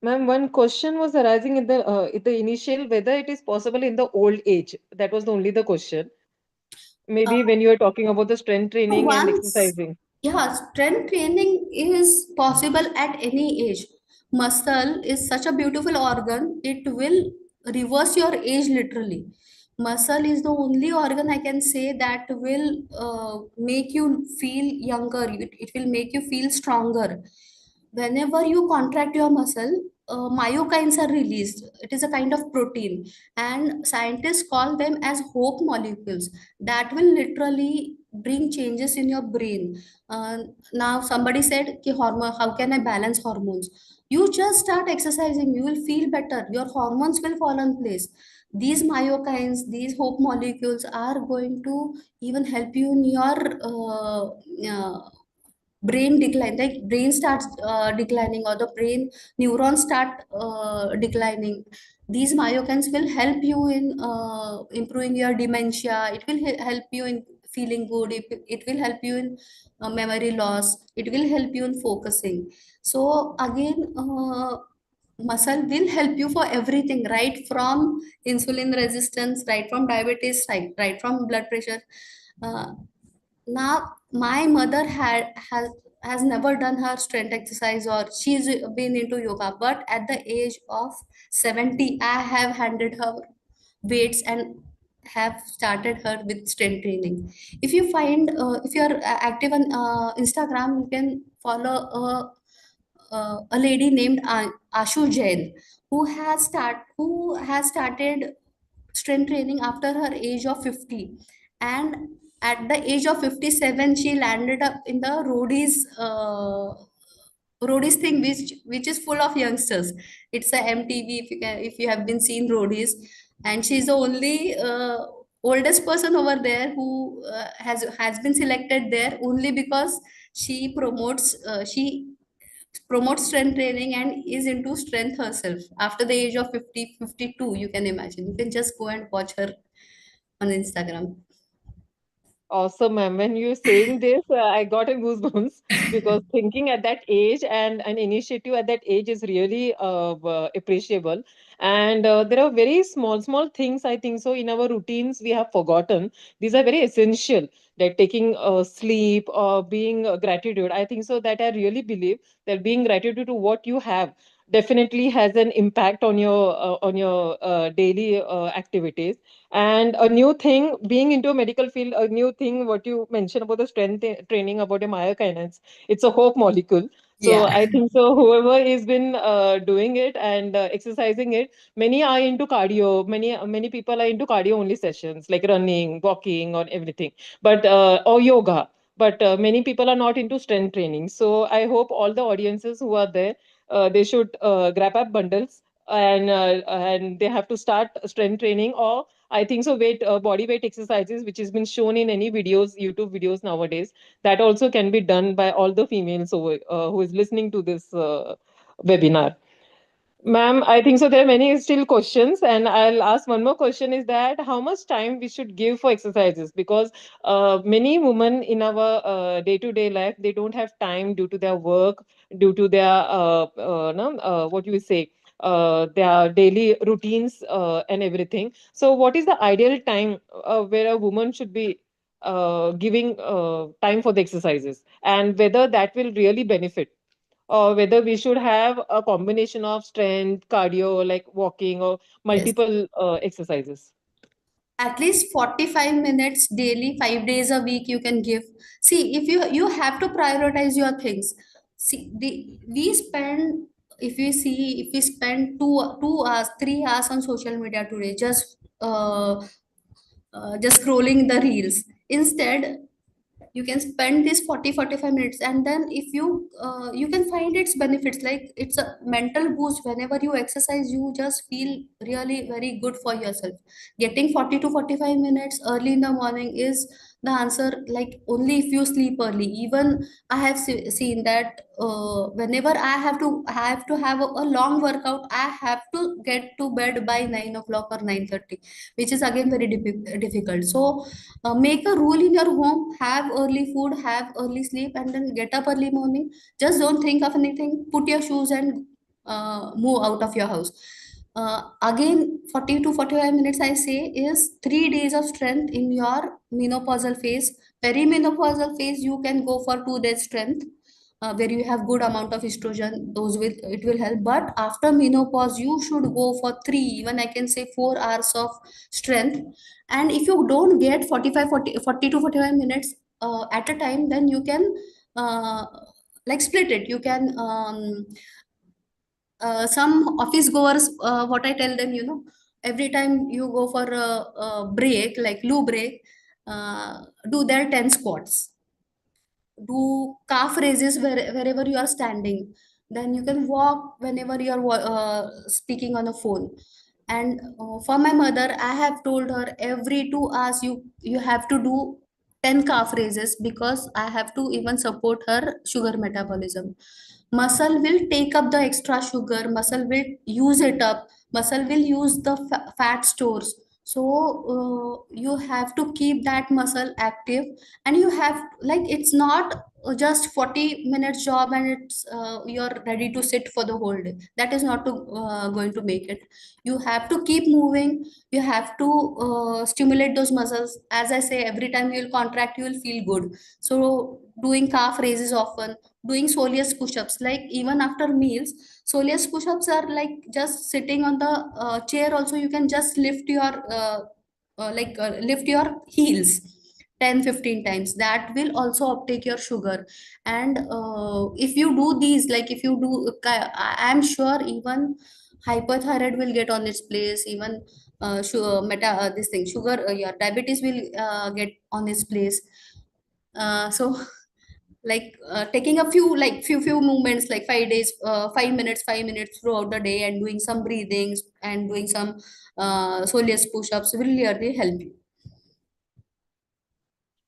Ma'am, one question was arising in the initial whether it is possible in the old age. That was only the question.
Uh,
Maybe when you are talking about the strength training and
Once,
exercising.
yeah, strength training is possible at any age. Muscle is such a beautiful organ, it will reverse your age literally. Muscle is the only organ I can say that will make you feel younger, it will make you feel stronger. Whenever you contract your muscle, myokines are released. It is a kind of protein, and scientists call them as hope molecules that will literally bring changes in your brain. uh, Now somebody said ki hormone, how can I balance hormones? You just start exercising, you will feel better, your hormones will fall in place. These myokines, these hope molecules are going to even help you in your brain decline, like brain starts declining, or the brain neurons start declining. These myokines will help you in improving your dementia. It will help you in feeling good. It will help you in memory loss. It will help you in focusing. So again, muscle will help you for everything, right from insulin resistance, right from diabetes, right from blood pressure. Now my mother has never done her strength exercise, or she's been into yoga, but at the age of 70 I have handed her weights and have started her with strength training. If you find if you're active on Instagram, you can follow a lady named Ashu Jain, who has started strength training after her age of 50, and at the age of 57 she landed up in the roadies thing, which is full of youngsters. It's a MTV, if you have been seen roadies. And she's the only oldest person over there who has been selected there only because she promotes strength training and is into strength herself after the age of 50, 52. You can imagine, you can just go and watch her on Instagram.
Awesome, ma'am. When you're saying this, I got a goosebumps because thinking at that age and an initiative at that age is really appreciable. And there are very small things I think so in our routines we have forgotten. These are very essential. That taking sleep or being gratitude. I think so that I really believe that being gratitude to what you have definitely has an impact on your daily activities. And a new thing, being into a medical field, a new thing, what you mentioned about the training about the myokinase, it's a hope molecule. So
Yeah.
I think so. Whoever has been doing it and exercising it, many are into cardio. Many people are into cardio only sessions like running, walking, or everything, but or yoga. But many people are not into strength training. So I hope all the audiences who are there, they should grab up bundles and they have to start strength training or I think so. Body weight exercises, which has been shown in any videos, YouTube videos nowadays, that also can be done by all the females who is listening to this webinar. Ma'am, I think so. There are many still questions, and I'll ask one more question: is that how much time we should give for exercises? Because many women in our day-to-day life they don't have time due to their work, due to their no, what you say, their daily routines and everything. So, what is the ideal time where a woman should be giving time for the exercises, and whether that will really benefit? Or whether we should have a combination of strength, cardio, like walking, or
Yes,
multiple exercises.
at least 45 minutes daily, 5 days a week you can give. See, if you have to prioritize your things. See, we spend, if we spend 2 hours, 3 hours on social media today, just scrolling the reels. Instead, you can spend this 40, 45 minutes, and then if you can find its benefits, like it's a mental boost. Whenever you exercise, you just feel really very good for yourself. Getting 40 to 45 minutes early in the morning is the answer, like only if you sleep early. Even I have seen that whenever I have to have a long workout, I have to get to bed by 9 o'clock or 9:30, which is again very difficult. So make a rule in your home: have early food, have early sleep, and then get up early morning. Just don't think of anything, put your shoes and move out of your house. Again, 40 to 45 minutes, I say, is 3 days of strength in your menopausal phase. Perimenopausal phase, you can go for 2 days strength, where you have good amount of estrogen. Those will, it will help. But after menopause, you should go for 3, even I can say 4 hours of strength. And if you don't get 40 to 45 minutes at a time, then you can uh, like split it. You can some office goers, what I tell them, every time you go for a break, like loo break, do their 10 squats, do calf raises wherever you are standing. Then you can walk whenever you are speaking on a phone. And for my mother, I have told her every 2 hours you have to do 10 calf raises, because I have to even support her sugar metabolism. Muscle will take up the extra sugar, muscle will use it up, muscle will use the fat stores. So you have to keep that muscle active. And you have, like, it's not just 40 minutes job and it's you're ready to sit for the whole day. That is not to, going to make it. You have to keep moving. You have to stimulate those muscles. As I say, every time you will contract, you will feel good. So doing calf raises often, doing soleus push-ups, like even after meals. Soleus push-ups are like just sitting on the chair also. You can just lift your heels 10-15 times. That will also uptake your sugar. And if you do these, like if you do, I'm sure even hyperthyroid will get on its place. Even this thing, sugar, your diabetes will get on its place. So like taking a few, like few movements, like 5 days, 5 minutes, 5 minutes throughout the day, and doing some breathings and doing some soleus push-ups will really help you.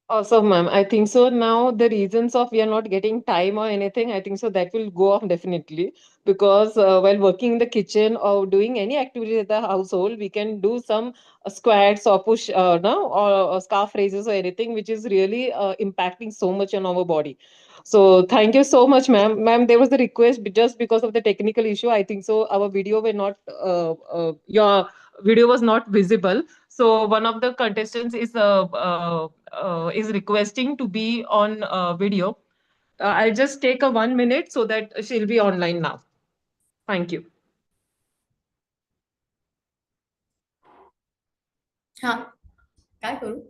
Awesome, ma'am. I think so. Now the reasons of we are not getting time or anything, I think so that will go off definitely, because while working in the kitchen or doing any activity at the household, we can do some squats or push, no, or scarf raises or anything, which is really impacting so much on our body. So thank you so much, ma'am. Ma'am, there was a request, just because of the technical issue. I think so. Our video were not, your video was not visible. So one of the contestants is requesting to be on video. I'll just take a 1 minute so that she'll be online now. Thank you.
हाँ, काय करू?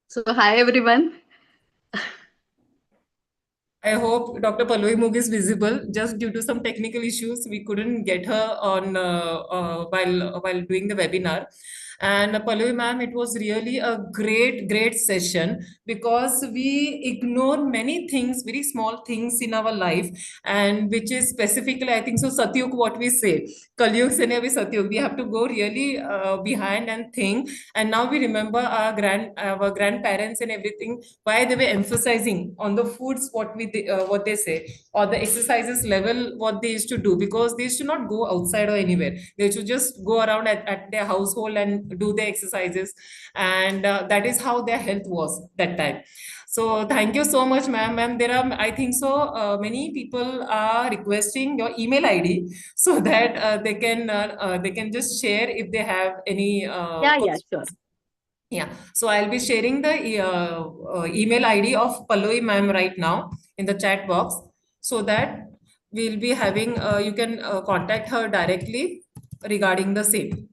So hi everyone.
I hope Dr. Pallavi Moog is visible. Just due to some technical issues, we couldn't get her on while doing the webinar. And Pallavi ma'am, it was really a great session, because we ignore many things, very small things in our life, and which is specifically, I think so, Satyug, what we say, Kalyug se ne abhi Satyug. We have to go really behind and think. And now we remember our grandparents and everything, why they were emphasizing on the foods, what they say, or the exercises level, what they used to do, because they used to not go outside or anywhere. They used to just go around at their household and do their exercises, and that is how their health was that time. So thank you so much, ma'am. There are, I think so, many people are requesting your email ID, so that they can just share if they have any
Yeah, sure.
questions. Yeah, so I'll be sharing the email ID of Pallavi ma'am right now in the chat box, so that we'll be having, you can contact her directly regarding the same.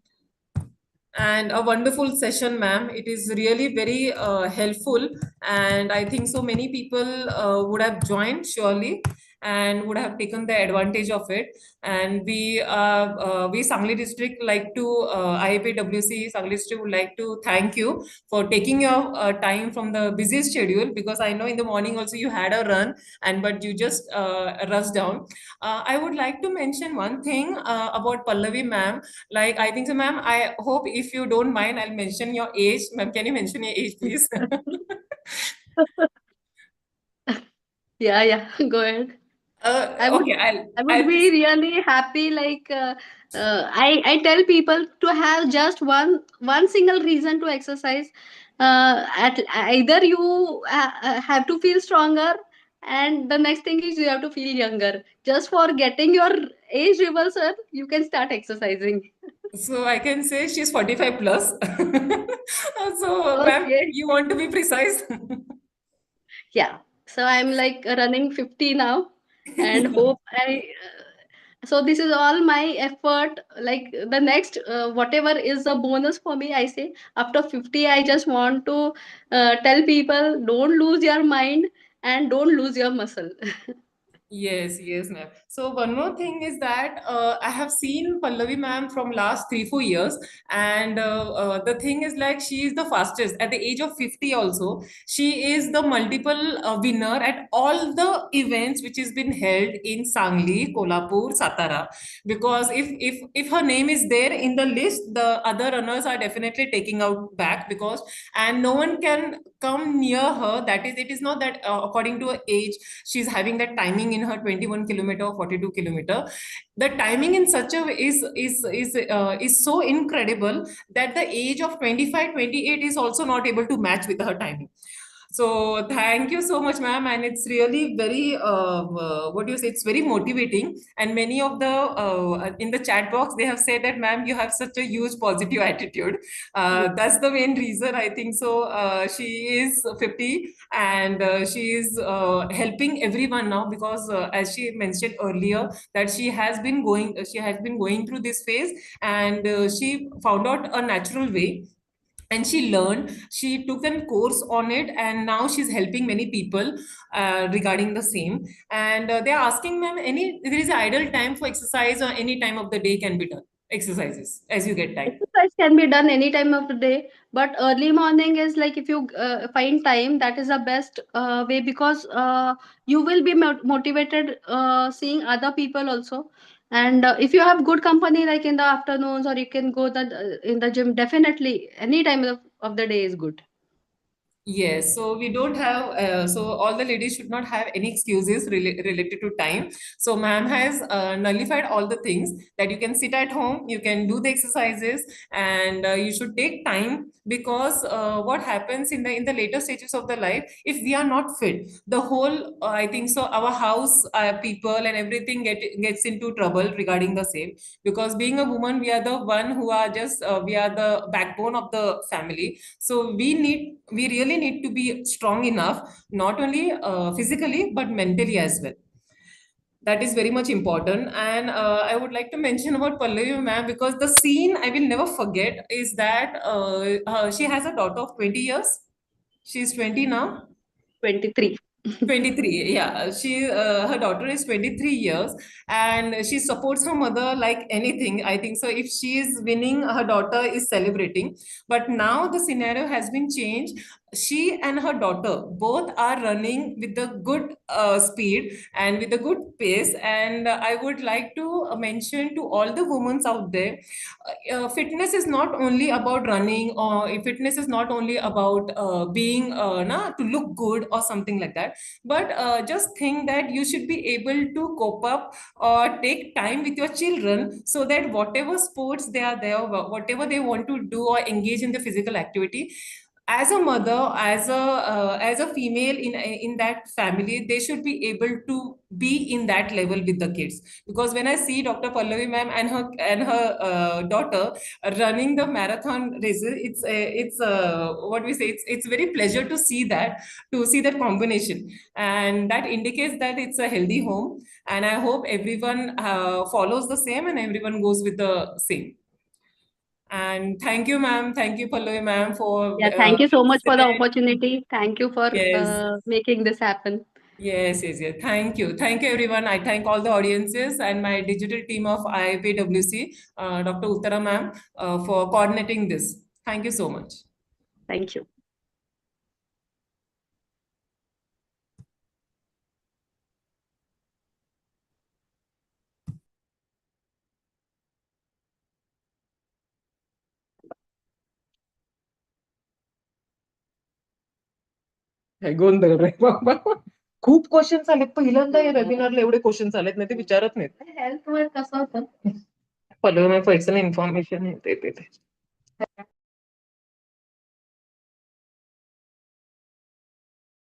And a wonderful session, ma'am. It is really very helpful, and I think so many people would have joined surely, and would have taken the advantage of it. And we Sangli district like to IAPWC Sangli district would like to thank you for taking your time from the busy schedule, because I know in the morning also you had a run, and but you just rushed down. I would like to mention one thing about Pallavi ma'am. Like, I think so, ma'am. I hope if you don't mind, I'll mention your age. Ma'am, can you mention your age, please?
Yeah, go ahead. I would
Okay,
I would
I'll
be really happy. I tell people to have just one single reason to exercise. At either you have to feel stronger, and the next thing is you have to feel younger. Just for getting your age reversal, you can start exercising.
So I can say she's 45 plus. So, ma'am,
Okay.
you want to be precise?
Yeah. So I'm like running 50 now, and hope I. So this is all my effort. Like the next, whatever is a bonus for me, I say after 50, I just want to tell people don't lose your mind and don't lose your muscle.
Yes, yes, ma'am. So one more thing is that I have seen Pallavi ma'am from last 3, 4 years, and the thing is like she is the fastest at the age of 50. Also, she is the multiple winner at all the events which has been held in Sangli, Kolhapur, Satara. Because if her name is there in the list, the other runners are definitely taking out back because and no one can come near her. That is, it is not that according to her age she's having that timing in her 21 kilometer or 42 kilometer. The timing in such a way is so incredible that the age of 25, 28 is also not able to match with her timing. So thank you so much, ma'am, and it's really very what do you say? It's very motivating. And many of the in the chat box they have said that, ma'am, you have such a huge positive attitude. That's the main reason I think so. She is 50 and she is helping everyone now because as she mentioned earlier that she has been going through this phase and she found out a natural way and she learned, she took a course on it and now she's helping many people regarding the same. And they're asking, ma'am, any there is idle time for exercise or any time of the day can be done exercises as you get time?
Exercise can be done any time of the day, but early morning is like if you find time, that is the best way because you will be motivated seeing other people also. And if you have good company, like in the afternoons, or you can go in the gym, definitely any time of the day is good.
Yes, so we don't have, so all the ladies should not have any excuses related to time. So, ma'am has nullified all the things that you can sit at home, you can do the exercises, and you should take time because what happens in the later stages of the life, if we are not fit, the whole I think so, our house people and everything gets into trouble regarding the same. Because being a woman, we are the one who are just we are the backbone of the family, so we really need to be strong enough, not only physically but mentally as well. That is very much important. And I would like to mention about Pallavi ma'am because the scene I will never forget is that she has a daughter of 20 years. She's 20 now.
23.
23, yeah. Her daughter is 23 years and she supports her mother like anything. I think so. If she is winning, her daughter is celebrating. But now the scenario has been changed. She and her daughter both are running with a good speed and with a good pace. And I would like to mention to all the women out there, fitness is not only about running, or fitness is not only about being to look good or something like that, but just think that you should be able to cope up or take time with your children so that whatever sports they are there, whatever they want to do or engage in the physical activity, as a mother, as a female in that family, they should be able to be in that level with the kids. Because when I see Dr. Pallavi ma'am and her daughter running the marathon races, it's what we say, it's very pleasure to see that combination, and that indicates that it's a healthy home. And I hope everyone follows the same and everyone goes with the same. And thank you, ma'am. Thank you, Pallavi, ma'am, for
Yeah, thank you so much for the
listening.
opportunity. Thank you for
Yes,
making this happen.
yes, yes, yes. Thank you. Thank you, everyone. I thank all the audiences and my digital team of IIPWC, Dr. Uttara, ma'am, for coordinating this. Thank you so much.
Thank you.
है गोंधळ रे बाबा खूप questions आलेत. पहिल्यांदा या वेबिनारला एवढे questions आलेत, नाही ते विचारत नाहीत.
हेल्थ वर कसं होतं?
पर्सनल इन्फॉर्मेशन ते